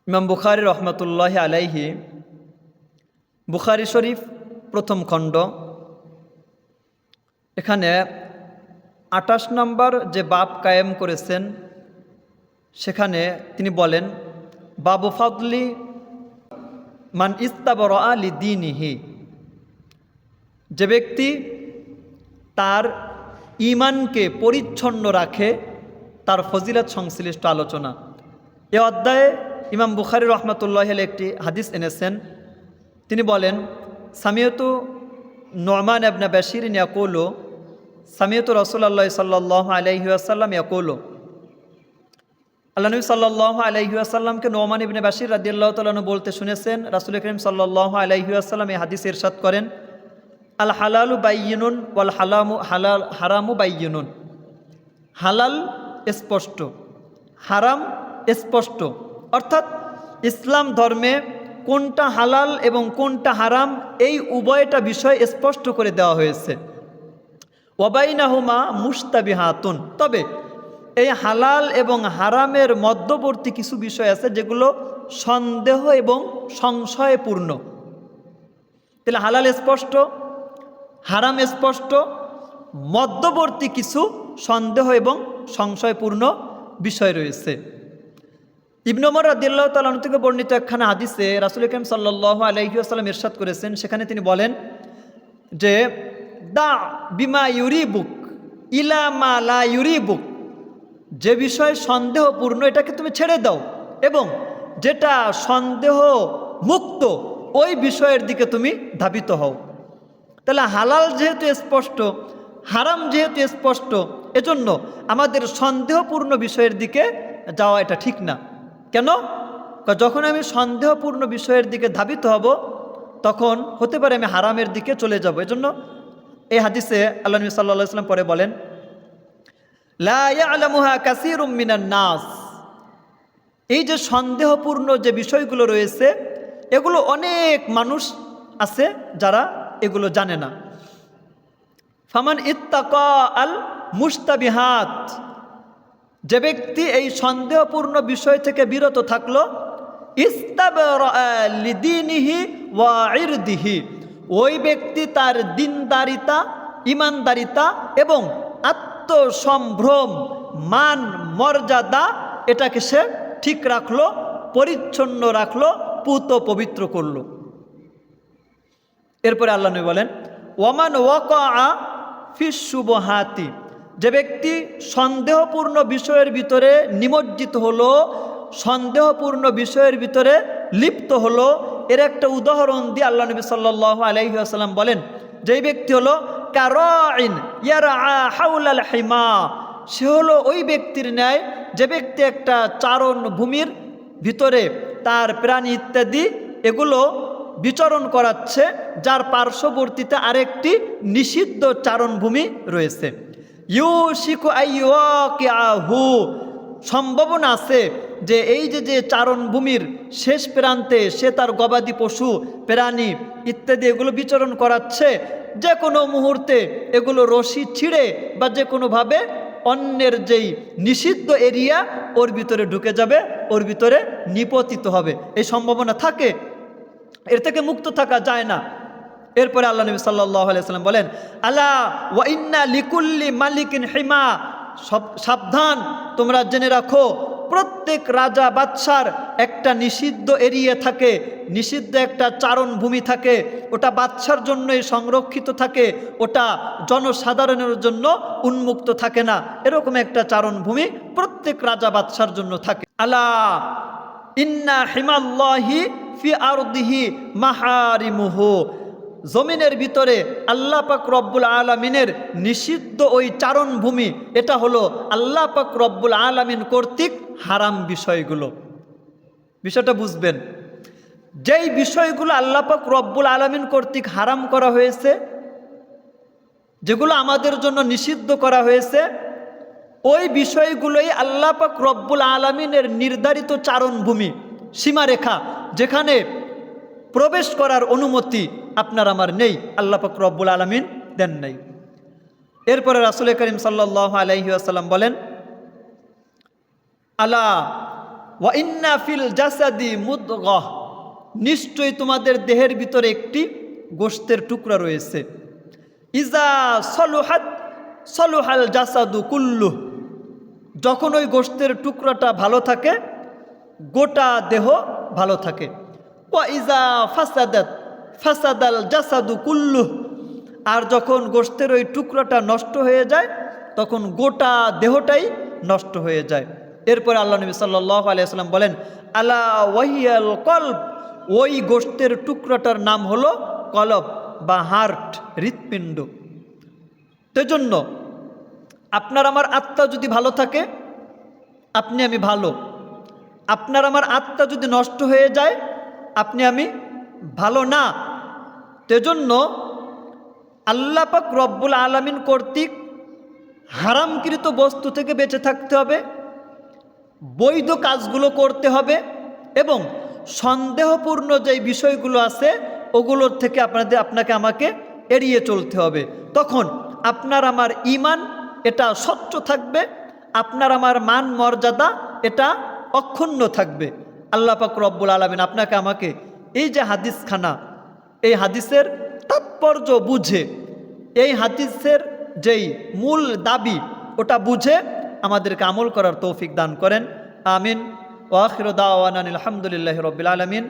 ইমাম বুখারী রহমতুল্লাহ আলাইহি বুখারী শরীফ প্রথম খণ্ড এখানে ২৮ নম্বর যে বাব কায়েম করেছেন সেখানে তিনি বলেন বাবু ফাদলি মান ইস্তাবরা লিদীনিহি, যে ব্যক্তি তার ঈমানকে পরিচ্ছন্ন রাখে তার ফজিলত সংশ্লিষ্ট আলোচনা। এ অধ্যায়ে ইমাম বুখারী রহমতুল্লাহ আলাইহি একটি হাদিস এনেছেন। তিনি বলেন সামিয়তু নু'মান ইবনে বাশির ইয়াকুলু সামিয়তু রাসূলুল্লাহ সাল্লাল্লাহু আলাইহি ওয়াসাল্লাম ইয়াকুলু, আল্লাহ নবী সাল্লাল্লাহু আলাইহি ওয়াসাল্লামকে নু'মান ইবনে বাশির রাদিয়াল্লাহু তাআলা আনহু বলতে শুনেছেন। রাসূল করিম সাল্লাল্লাহু আলাইহি ওয়াসাল্লাম এই হাদিস ইরশাদ করেন আল হালালু বাইয়িনুন ওয়াল হারামু বাইয়িনুন। হালাল স্পষ্ট, হারাম স্পষ্ট, অর্থাৎ ইসলাম ধর্মে কোনটা হালাল এবং কোনটা হারাম এই উভয়টা বিষয় স্পষ্ট করে দেওয়া হয়েছে। ওয়াবাইনাহুমা মুশতাবিহাতুন, তবে এই হালাল এবং হারামের মধ্যবর্তী কিছু বিষয় আছে যেগুলো সন্দেহ এবং সংশয়পূর্ণ। তাহলে হালাল স্পষ্ট, হারাম স্পষ্ট, মধ্যবর্তী কিছু সন্দেহ এবং সংশয়পূর্ণ বিষয় রয়েছে। ইবনে ওমর রাদিয়াল্লাহু তাআলা আনহু থেকে বর্ণিত একখানা হাদিসে রাসূল করিম সাল্লাল্লাহু আলাইহি ওয়াসাল্লাম ইরশাদ করেছেন, সেখানে তিনি বলেন যে দা বিমা ইউরিবুক ইলা মা লা ইউরিবুক, যে বিষয় সন্দেহপূর্ণ এটাকে তুমি ছেড়ে দাও এবং যেটা সন্দেহ মুক্ত ওই বিষয়ের দিকে তুমি ধাবিত হও। তাহলে হালাল যেহেতু স্পষ্ট, হারাম যেহেতু স্পষ্ট, এজন্য আমাদের সন্দেহপূর্ণ বিষয়ের দিকে যাওয়া এটা ঠিক না। কেন? যখন আমি সন্দেহপূর্ণ বিষয়ের দিকে ধাবিত হব তখন হতে পারে আমি হারামের দিকে চলে যাব। এজন্য এই হাদিসে আল্লাহ নবী সাল্লাল্লাহু আলাইহি ওয়াসাল্লাম পরে বলেন লা ইয়ালামুহা কাসীরুম মিনান নাস, এই যে সন্দেহপূর্ণ যে বিষয়গুলো রয়েছে এগুলো অনেক মানুষ আছে যারা এগুলো জানে না। ফামান ইত্তাকা আল মুশতাবিহাত, যে ব্যক্তি এই সন্দেহপূর্ণ বিষয় থেকে বিরত থাকলো ইস্তাবরা লিদীনিহি ওয়া ইরদিহি, ওই ব্যক্তি তার দিনদারিতা, ইমানদারিতা এবং আত্মসম্ভ্রম, মান মর্যাদা এটাকে সে ঠিক রাখলো, পরিচ্ছন্ন রাখলো, পুত পবিত্র করলো। এরপরে আল্লাহ নবী বলেন ওয়ামান ওয়াকাআ ফিশ শুবহাতি, যে ব্যক্তি সন্দেহপূর্ণ বিষয়ের ভিতরে নিমজ্জিত হলো, সন্দেহপূর্ণ বিষয়ের ভিতরে লিপ্ত হলো, এর একটা উদাহরণ দিয়ে আল্লাহ নবী সাল্লাল্লাহু আলাইহি ওয়াসাল্লাম বলেন যেই ব্যক্তি হলো কারাইন ইয়ারআ হাওলাল হিমা, সে হলো ওই ব্যক্তির ন্যায় যে ব্যক্তি একটা চারণ ভূমির ভিতরে তার প্রাণী ইত্যাদি এগুলো বিচরণ করাচ্ছে, যার পার্শ্ববর্তীতে আরেকটি নিষিদ্ধ চারণভূমি রয়েছে। ইউশিকু আইওয়াকিআহু, সম্ভাবনা আছে যে এই যে চারণভূমির শেষ প্রান্তে সে তার গবাদি পশু প্রাণী ইত্যাদি এগুলো বিচরণ করাচ্ছে, যে কোনো মুহূর্তে এগুলো রশি ছিঁড়ে বা যে কোনোভাবে অন্যের যেই নিষিদ্ধ এরিয়া ওর ভিতরে ঢুকে যাবে, ওর ভিতরে নিপতিত হবে, এই সম্ভাবনা থাকে, এর থেকে মুক্ত থাকা যায় না। এরপরে আল্লাহ নবী সাল্লাল্লাহু আলাইহি ওয়াসাল্লাম বলেন আলা ওয়া ইন্না লিকুল্লি মালিকিন হিমা, সাবধান তোমরা জেনে রাখো প্রত্যেক রাজা বাদশার একটা নিষিদ্ধ এরিয়া থাকে, নিষিদ্ধ একটা চারণভূমি থাকে, ওটা বাদশার জন্যই সংরক্ষিত থাকে, ওটা জনসাধারণের জন্য উন্মুক্ত থাকে না। এরকম একটা চারণভূমি প্রত্যেক রাজা বাদশার জন্য থাকে। আলা ইন্না হিমাল্লাহি ফি আরদিহি মাহারিমুহু, জমিনের ভিতরে আল্লাহ পাক রব্বুল আলামিনের নিষিদ্ধ ওই চারণভূমি, এটা হলো আল্লাহ পাক রব্বুল আলামিন কর্তৃক হারাম বিষয়গুলো। বিষয়টা বুঝবেন, যেই বিষয়গুলো আল্লাহ পাক রব্বুল আলামিন কর্তৃক হারাম করা হয়েছে, যেগুলো আমাদের জন্য নিষিদ্ধ করা হয়েছে, ওই বিষয়গুলোই আল্লাহ পাক রব্বুল আলামিনের নির্ধারিত চারণভূমি, সীমারেখা, যেখানে প্রবেশ করার অনুমতি আপনার আমার নেই, আল্লাহ পাক রব্বুল আলামিন দেন নাই। এরপরে রাসূল করিম সাল্লাল্লাহু আলাইহি ওয়াসাল্লাম বলেন আলা ওয়া ইন্না ফিল জাসাদি মুদগাহ, নিশ্চয়ই তোমাদের দেহের ভিতরে একটি গোশতের টুকরা রয়েছে। ইজা সলুহাত সলুহাল জাসাদু কুল্লু, যখন ওই গোশতের টুকরাটা ভালো থাকে গোটা দেহ ভালো থাকে। ওয়া ইজা ফাসাদাত ফাসাদাল জাসাদু কুল্লু, আর যখন গোশতের ওই টুকরাটা নষ্ট হয়ে যায় তখন গোটা দেহটাই নষ্ট হয়ে যায়। এরপরে আল্লাহ নবী সাল্লাল্লাহু আলাইহি ওয়াসাল্লাম বলেন, আলা ওয়াহিয়াল কলব, ওই গোশতের টুকরাটার নাম হলো কলব বা হার্ট, হৃৎপিণ্ড। সেজন্য আপনার আমার আত্মা যদি ভালো থাকে আপনি আমি ভালো, আপনার আমার আত্মা যদি নষ্ট হয়ে যায় আপনি আমি ভালো না। সেজন্য আল্লাহ পাক রব্বুল আলামিন কর্তৃক হারামকৃত বস্তু থেকে বেঁচে থাকতে হবে, বৈধ কাজগুলো করতে হবে এবং সন্দেহপূর্ণ যেই বিষয়গুলো আছে ওগুলোর থেকে আপনাকে আমাকে এড়িয়ে চলতে হবে। তখন আপনার আমার ঈমান এটা স্বচ্ছ থাকবে, আপনার আমার মান মর্যাদা এটা অক্ষুণ্ণ থাকবে। আল্লাহ পাক রব্বুল আলামিন আপনাকে আমাকে এই যে হাদিসখানা, এই হাদিসের তাৎপর্য বুঝে, এই হাদিসের যেই মূল দাবি ওটা বুঝে আমাদেরকে আমল করার তৌফিক দান করেন। আমিন। ওয়া আখিরু দাওয়ানা আলহামদুলিল্লাহি রাব্বিল আলামিন।